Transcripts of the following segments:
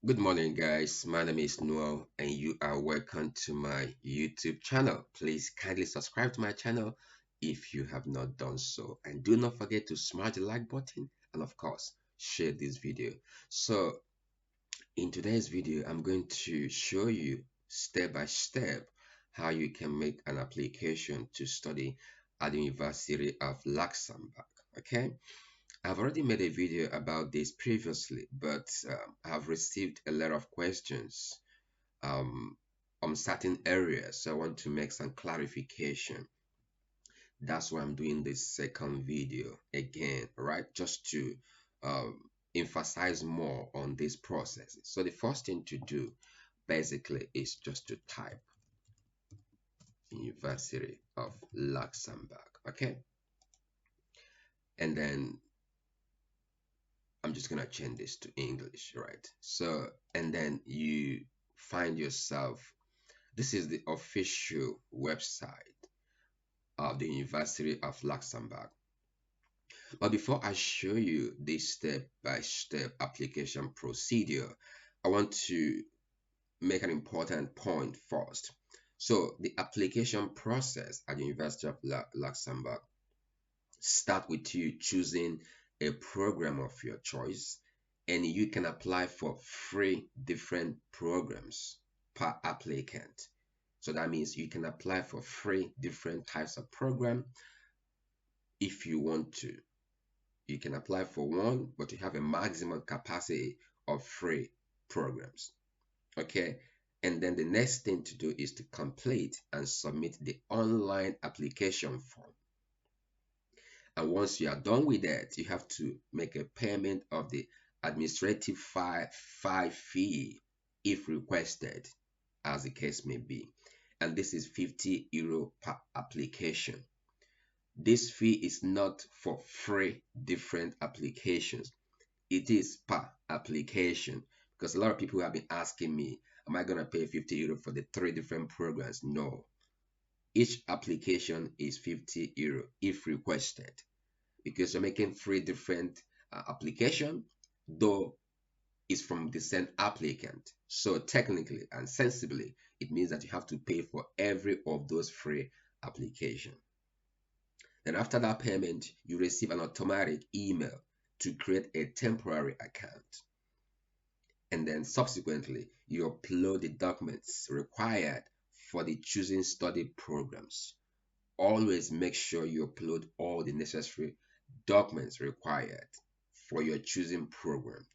Good morning, guys. My name is Noel, and you are welcome to my YouTube channel. Please kindly subscribe to my channel if you have not done so, and do not forget to smash the like button and, of course, share this video. So, in today's video, I'm going to show you step by step how you can make an application to study at the University of Luxembourg. Okay, I've already made a video about this previously, but I've received a lot of questions um, on certain areas. So I want to make some clarification. That's why I'm doing this second video again, right? Just to um, emphasize more on this process. So the first thing to do basically is just to type University of Luxembourg, okay? And then I'm just gonna change this to English, right? So, and then you find yourself, this is the official website of the University of Luxembourg. But before I show you this step-by-step application procedure, I want to make an important point first. So the application process at the University of Luxembourg start with you choosing a program of your choice, and you can apply for three different programs per applicant. So that means you can apply for three different types of program if you want to. You can apply for one, but you have a maximum capacity of three programs. Okay. And then the next thing to do is to complete and submit the online application form. And once you are done with that, you have to make a payment of the administrative fee if requested, as the case may be. And this is €50 per application. This fee is not for three different applications. It is per application, because a lot of people have been asking me, am I going to pay €50 for the three different programs? No. Each application is €50 if requested, because you're making three different application, though it's from the same applicant. So technically and sensibly, it means that you have to pay for every of those three applications. Then after that payment, you receive an automatic email to create a temporary account. And then subsequently, you upload the documents required for the choosing study programs. Always make sure you upload all the necessary documents required for your choosing program.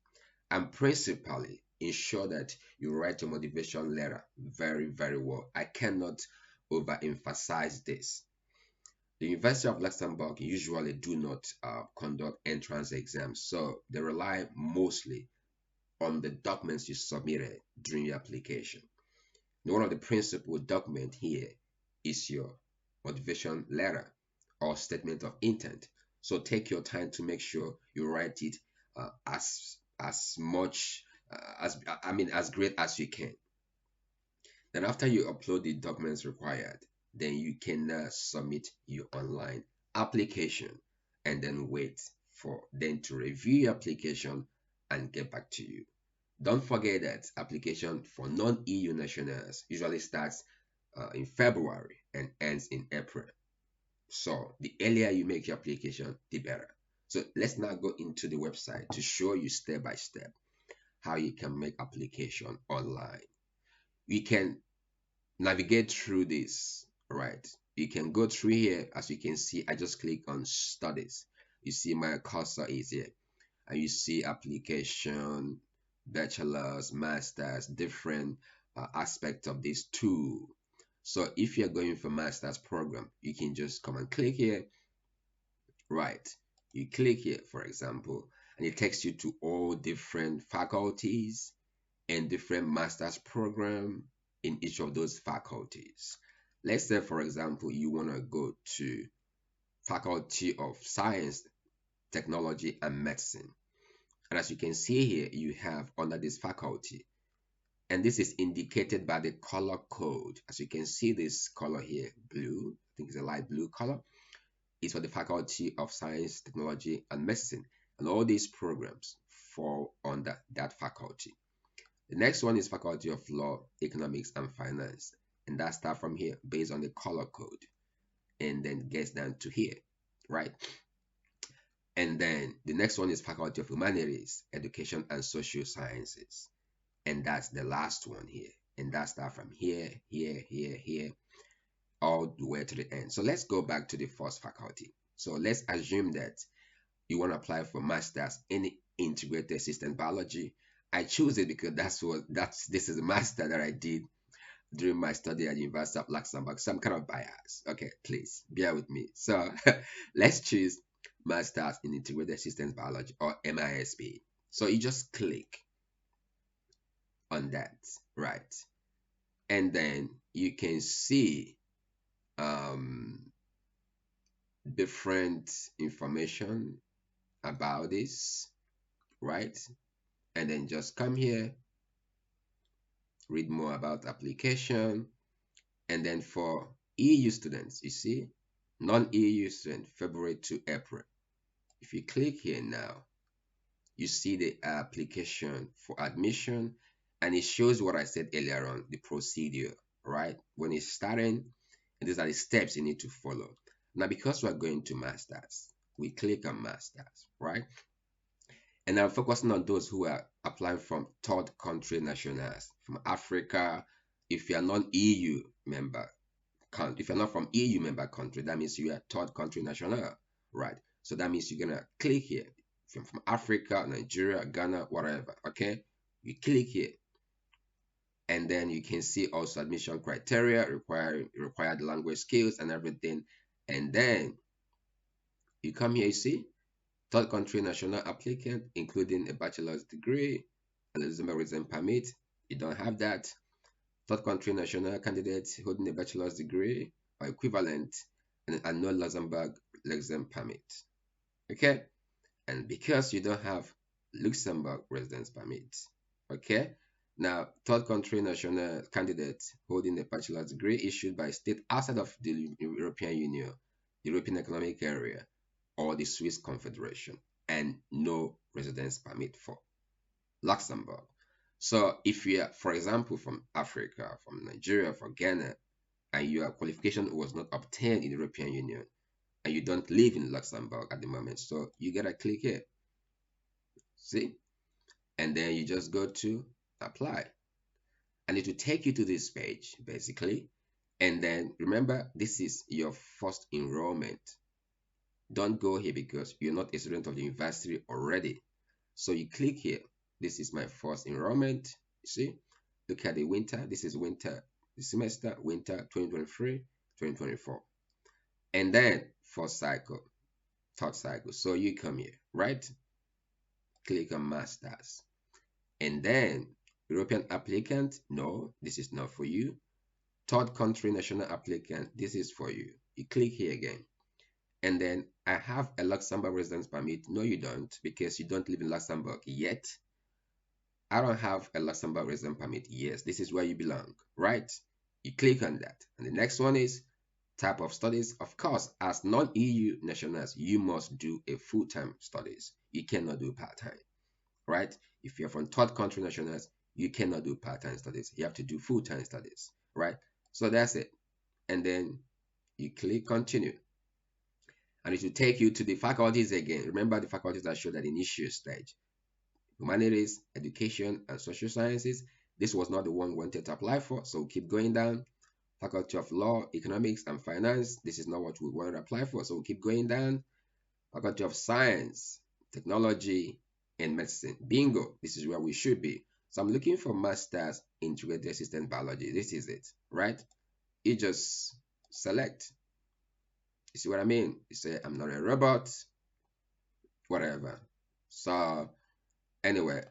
And principally, ensure that you write your motivation letter very, very well. I cannot overemphasize this. The University of Luxembourg usually do not conduct entrance exams, so they rely mostly on the documents you submitted during your application. Now, one of the principal documents here is your motivation letter or statement of intent. So take your time to make sure you write it as much as great as you can. Then after you upload the documents required, then you can submit your online application and then wait for them to review your application and get back to you. Don't forget that application for non-EU nationals usually starts in February and ends in April. So the earlier you make your application, the better. So let's now go into the website to show you step by step how you can make application online. You can navigate through this, right? You can go through here. As you can see, I just click on studies. You see my cursor is here, and you see application, bachelor's, master's, different aspects of this tool. So if you're going for master's program, you can just come and click here, right? You click here, for example, and it takes you to all different faculties and different master's program in each of those faculties. Let's say, for example, you want to go to Faculty of Science, Technology, and Medicine. And as you can see here, you have under this faculty, and this is indicated by the color code. As you can see, this color here, blue, I think it's a light blue color, is for the Faculty of Science, Technology, and Medicine. And all these programs fall under that faculty. The next one is Faculty of Law, Economics and Finance. And that starts from here based on the color code and then gets down to here, right? And then the next one is Faculty of Humanities, Education and Social Sciences. And that's the last one here. And that starts from here, here, all the way to the end. So let's go back to the first faculty. So let's assume that you want to apply for master's in integrated system biology. I choose it because this is a master that I did during my study at University of Luxembourg. Some kind of bias. Okay, please bear with me. So let's choose master's in integrated systems biology or MISB. So you just click on that, right? And then you can see different information about this, right? And then just come here, read more about application. And then for EU students, you see, non-EU student, February to April. If you click here now, you see the application for admission, and it shows what I said earlier on, the procedure, right? When it's starting, and these are the steps you need to follow. Now, because we're going to masters, we click on masters, right? And I'm focusing on those who are applying from third country nationals from Africa. If you're non-EU member, if you're not from EU member country, that means you are third country national, right? So that means you're gonna click here. If you're from Africa, Nigeria, Ghana, whatever, okay? You click here, and then you can see also admission criteria, required language skills and everything. And then you come here, you see third country national applicant, including a bachelor's degree, and Luxembourg resident permit. You don't have that. Third country national candidate holding a bachelor's degree or equivalent and no Luxembourg resident permit. Okay? And because you don't have Luxembourg residence permit, okay? Now, third country national candidate holding a bachelor's degree issued by a state outside of the European Union, the European Economic Area, or the Swiss Confederation, and no residence permit for Luxembourg. So if you are, for example, from Africa, from Nigeria, from Ghana, and your qualification was not obtained in the European Union, and you don't live in Luxembourg at the moment, so you gotta click here. See? And then you just go to apply. And it will take you to this page, basically. And then remember, this is your first enrollment. Don't go here because you're not a student of the university already. So you click here. This is my first enrollment. You see, look at the winter. This is winter, the semester, winter 2023, 2024. And then first cycle, third cycle. So you come here, right? Click on masters. And then European applicant, no, this is not for you. Third country national applicant, this is for you. You click here again. And then I have a Luxembourg residence permit. No, you don't, because you don't live in Luxembourg yet. I don't have a Luxembourg residence permit. Yes, this is where you belong, right? You click on that. And the next one is type of studies. Of course, as non-EU nationals, you must do a full-time studies. You cannot do part-time, right? If you're from third country nationals, you cannot do part-time studies. You have to do full-time studies, right? So that's it. And then you click continue. And it will take you to the faculties again. Remember the faculties I showed at the initial stage. Humanities, Education, and Social Sciences. This was not the one we wanted to apply for, so we'll keep going down. Faculty of Law, Economics, and Finance. This is not what we wanted to apply for, so we'll keep going down. Faculty of Science, Technology, and Medicine. Bingo, this is where we should be. So I'm looking for Masters Integrated System Biology. This is it, right? You just select. You see what I mean? You say, I'm not a robot, whatever. So anyway,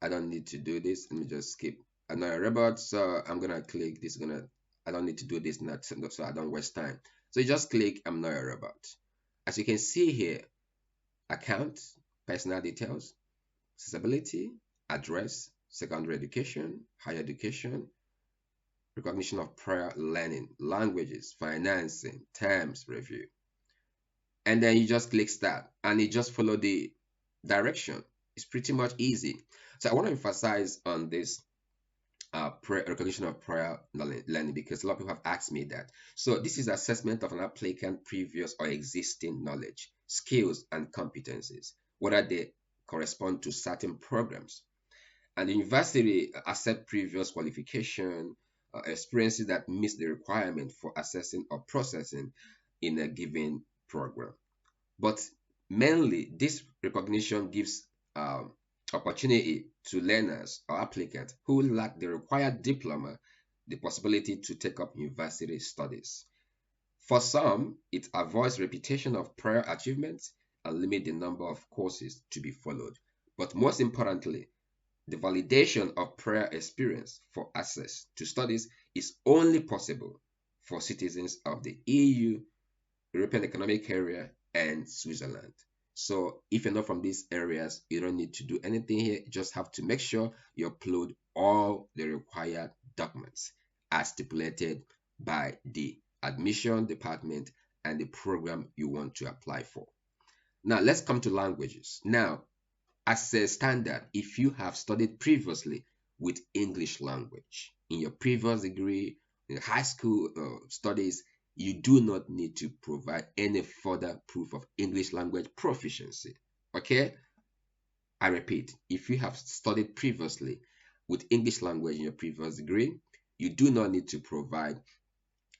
I don't need to do this. Let me just skip. I'm not a robot, so I'm gonna click this. I don't need to do this now, so I don't waste time. So you just click I'm not a robot. As you can see here, account, personal details, accessibility, address, secondary education, higher education, recognition of prior learning, languages, financing, terms review. And then you just click start and you just follow the direction. It's pretty much easy. So I want to emphasize on this recognition of prior learning because a lot of people have asked me that. So this is assessment of an applicant previous or existing knowledge, skills, and competencies, whether they correspond to certain programs. And the university accept previous qualification, experiences that meet the requirement for assessing or processing in a given program. But mainly, this recognition gives opportunity to learners or applicants who lack the required diploma the possibility to take up university studies. For some, it avoids repetition of prior achievements and limit the number of courses to be followed. But most importantly, the validation of prior experience for access to studies is only possible for citizens of the EU, European Economic Area, and Switzerland. So if you're not from these areas, you don't need to do anything here. You just have to make sure you upload all the required documents as stipulated by the admission department and the program you want to apply for. Now let's come to languages. Now, as a standard, if you have studied previously with English language in your previous degree, in high school studies, you do not need to provide any further proof of English language proficiency. Okay? I repeat, if you have studied previously with English language in your previous degree, you do not need to provide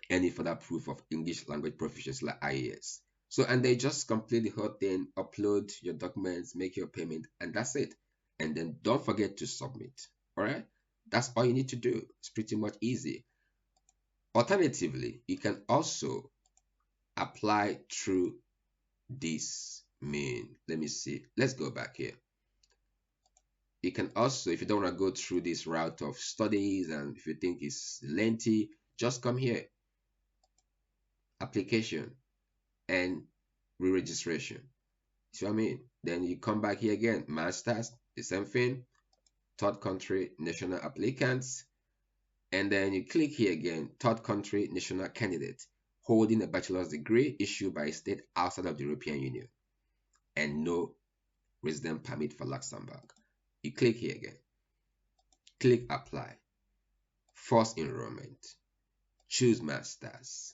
any further proof of English language proficiency like IES. So, and they just complete the whole thing, upload your documents, make your payment, and that's it. And then don't forget to submit. All right? That's all you need to do. It's pretty much easy. Alternatively, you can also apply through this mean. Let me see. Let's go back here. You can also, if you don't want to go through this route of studies and if you think it's lengthy, just come here. Application and re-registration. See what I mean? Then you come back here again. Masters, the same thing. Third country national applicants. And then you click here again, third country national candidate holding a bachelor's degree issued by a state outside of the European Union and no resident permit for Luxembourg. You click here again. Click apply. First enrollment. Choose masters.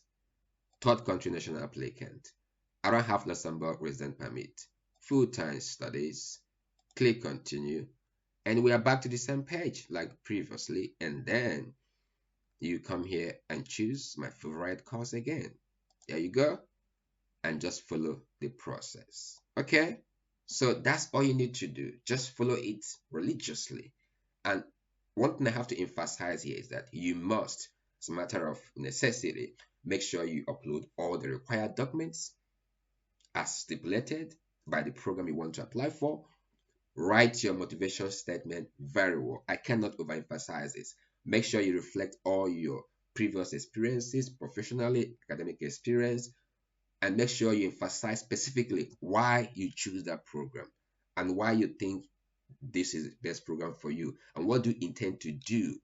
Third country national applicant. I don't have Luxembourg resident permit. Full-time studies. Click continue. And we are back to the same page like previously. And then you come here and choose my favorite course again. There you go. And just follow the process. Okay? So that's all you need to do. Just follow it religiously. And one thing I have to emphasize here is that you must, as a matter of necessity, make sure you upload all the required documents as stipulated by the program you want to apply for. Write your motivation statement very well. I cannot overemphasize this. Make sure you reflect all your previous experiences, professionally, academic experience, and make sure you emphasize specifically why you choose that program and why you think this is the best program for you and what do you intend to do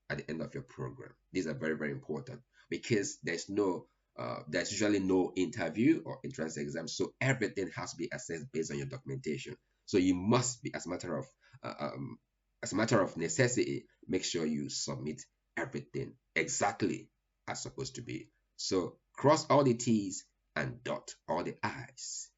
at the end of your program. These are very, very important because there's usually no interview or entrance exam, so everything has to be assessed based on your documentation. So you must be, as a matter of necessity, make sure you submit everything exactly as supposed to be. So cross all the T's and dot all the I's,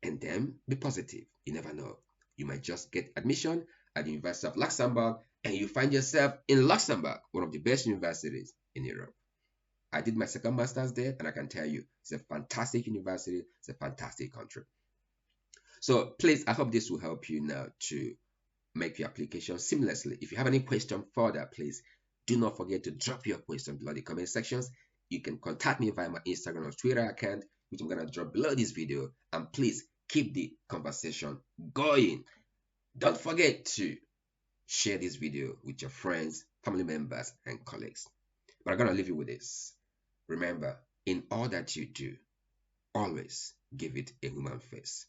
and then be positive. You never know. You might just get admission at the University of Luxembourg and you find yourself in Luxembourg, one of the best universities in Europe. I did my second master's there, and I can tell you, it's a fantastic university. It's a fantastic country. So please, I hope this will help you now to make your application seamlessly. If you have any question further, please do not forget to drop your question below the comment sections. You can contact me via my Instagram or Twitter account, which I'm going to drop below this video. And please keep the conversation going. Don't forget to share this video with your friends, family members, and colleagues. But I'm going to leave you with this. Remember, in all that you do, always give it a human face.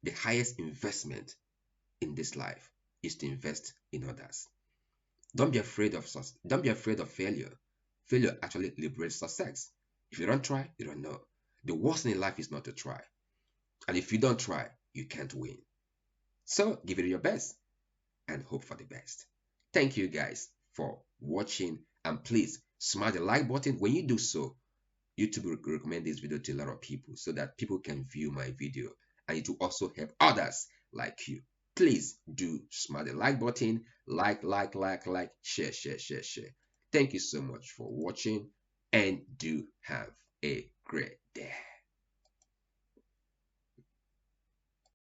The highest investment in this life is to invest in others. Don't be afraid of failure. Failure actually liberates success. If you don't try, you don't know. The worst thing in life is not to try. And if you don't try, you can't win. So give it your best and hope for the best. Thank you guys for watching, and please smash the like button. When you do so, YouTube will recommend this video to a lot of people so that people can view my video, and it will also help others like you. Please do smash the like button, like, share, share, share, share. Thank you so much for watching, and do have a great day.